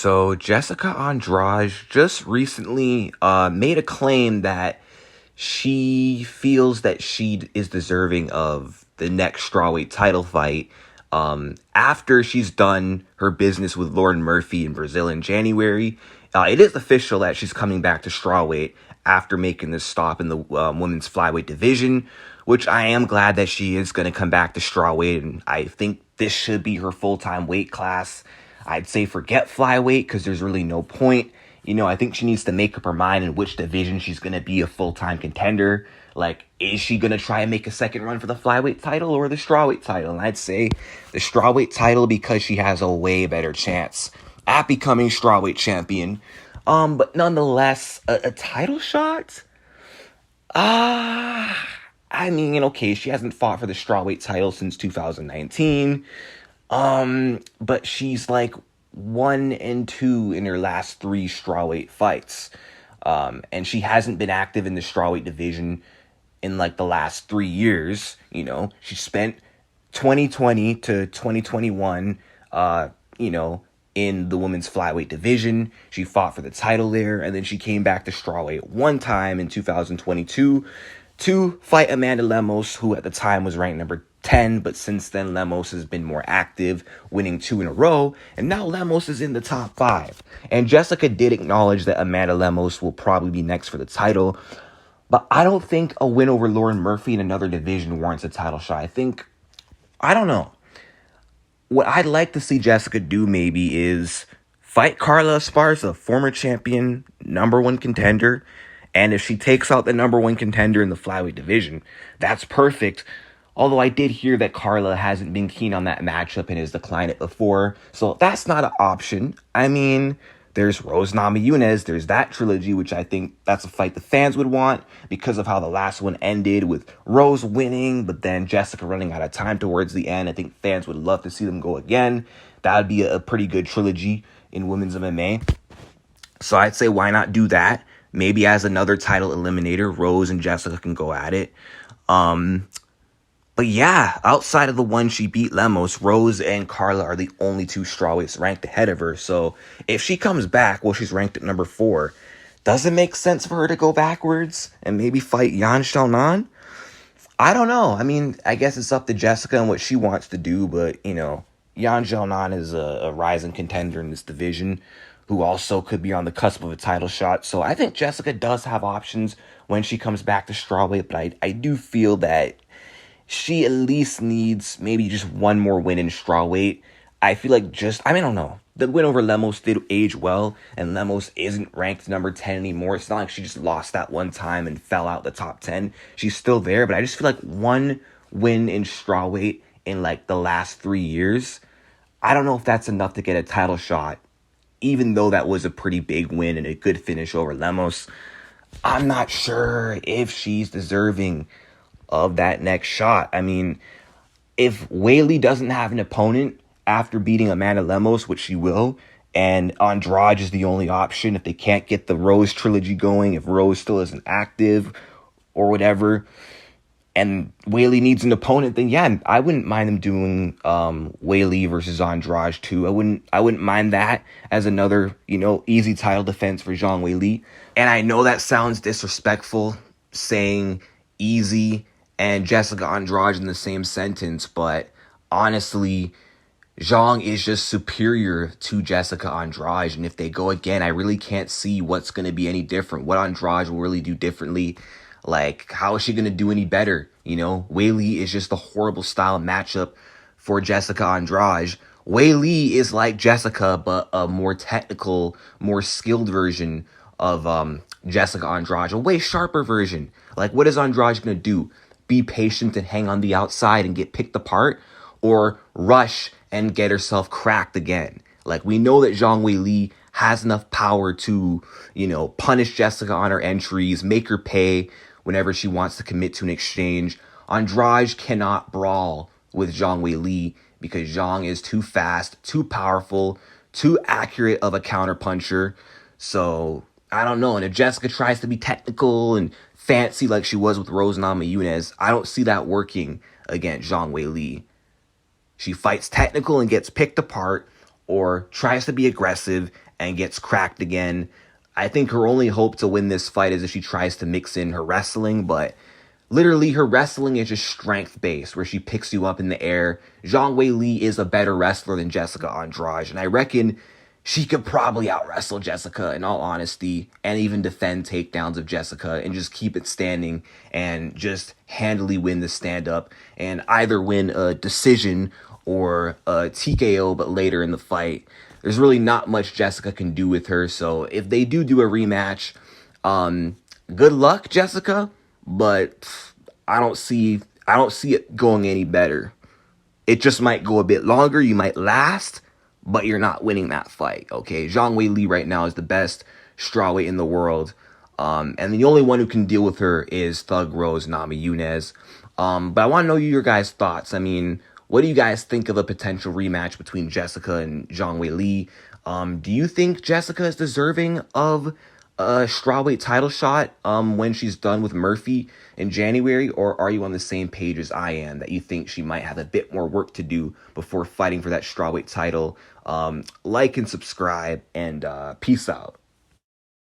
So Jessica Andrade just recently made a claim that she feels that she is deserving of the next strawweight title fight after she's done her business with Lauren Murphy in Brazil in January. It is official that she's coming back to strawweight after making this stop in the women's flyweight division, which I am glad that she is going to come back to strawweight, and I think this should be her full-time weight class. I'd say forget flyweight because there's really no point. I think she needs to make up her mind in which division she's going to be a full-time contender. Like, is she going to try and make a second run for the flyweight title or the strawweight title? And I'd say the strawweight title because she has a way better chance at becoming strawweight champion. But nonetheless, a title shot? Okay, she hasn't fought for the strawweight title since 2019. But she's like 1-2 in her last 3 strawweight fights. And she hasn't been active in the strawweight division in like the last 3 years. She spent 2020 to 2021, in the women's flyweight division. She fought for the title there, and then she came back to strawweight one time in 2022 to fight Amanda Lemos, who at the time was ranked number 10, but since then Lemos has been more active, winning 2 in a row, and now Lemos is in the top 5. And Jessica did acknowledge that Amanda Lemos will probably be next for the title, but I don't think a win over Lauren Murphy in another division warrants a title shot. I don't know. What I'd like to see Jessica do maybe is fight Carla Esparza, former champion, number 1 contender. And if she takes out the number 1 contender in the flyweight division, that's perfect. Although I did hear that Carla hasn't been keen on that matchup and has declined it before. So that's not an option. There's Rose Namajunas. There's that trilogy, which I think that's a fight the fans would want because of how the last one ended with Rose winning, but then Jessica running out of time towards the end. I think fans would love to see them go again. That would be a pretty good trilogy in women's MMA. So I'd say why not do that? Maybe as another title eliminator, Rose and Jessica can go at it. But yeah, outside of the one she beat Lemos, Rose and Carla are the only 2 strawweights ranked ahead of her. So if she comes back, she's ranked at number 4. Does it make sense for her to go backwards and maybe fight Yan Xiaonan? I don't know. I guess it's up to Jessica and what she wants to do. But, Yan Xiaonan is a rising contender in this division who also could be on the cusp of a title shot. So I think Jessica does have options when she comes back to strawweight. But I do feel that she at least needs maybe just one more win in strawweight. I feel like I don't know. The win over Lemos did age well, and Lemos isn't ranked number 10 anymore. It's not like she just lost that one time and fell out the top 10. She's still there, but I just feel like one win in strawweight in like the last 3 years, I don't know if that's enough to get a title shot, even though that was a pretty big win and a good finish over Lemos. I'm not sure if she's deserving of that next shot. If Weili doesn't have an opponent after beating Amanda Lemos, which she will, and Andrade is the only option, if they can't get the Rose trilogy going, if Rose still isn't active or whatever, and Weili needs an opponent, then yeah, I wouldn't mind them doing Weili versus Andrade too. I wouldn't mind that as another, easy title defense for Zhang Weili. And I know that sounds disrespectful saying easy and Jessica Andrade in the same sentence, but honestly, Zhang is just superior to Jessica Andrade, and if they go again, I really can't see what's going to be any different, what Andrade will really do differently. Like, how is she going to do any better? Weili is just a horrible style matchup for Jessica Andrade. Weili is like Jessica, but a more technical, more skilled version of Jessica Andrade, a way sharper version. Like, what is Andrade going to do? Be patient and hang on the outside and get picked apart, or rush and get herself cracked again? Like, we know that Zhang Weili has enough power to, punish Jessica on her entries, make her pay whenever she wants to commit to an exchange. Andrade cannot brawl with Zhang Weili because Zhang is too fast, too powerful, too accurate of a counterpuncher. So I don't know. And if Jessica tries to be technical and fancy like she was with Rose Namajunas, I don't see that working against Zhang Weili. She fights technical and gets picked apart, or tries to be aggressive and gets cracked again. I think her only hope to win this fight is if she tries to mix in her wrestling, but literally her wrestling is just strength-based, where she picks you up in the air. Zhang Weili is a better wrestler than Jessica Andrade, and I reckon she could probably out-wrestle Jessica, in all honesty, and even defend takedowns of Jessica and just keep it standing and just handily win the stand-up and either win a decision or a TKO, but later in the fight. There's really not much Jessica can do with her, so if they do a rematch, good luck, Jessica, but I don't see it going any better. It just might go a bit longer. You might last, but you're not winning that fight, okay? Zhang Weili right now is the best strawweight in the world, and the only one who can deal with her is Thug Rose Namajunas. But I want to know your guys' thoughts. I mean, what do you guys think of a potential rematch between Jessica and Zhang Weili? Do you think Jessica is deserving of a strawweight title shot when she's done with Murphy in January, or are you on the same page as I am that you think she might have a bit more work to do before fighting for that strawweight title? Like and subscribe, and peace out.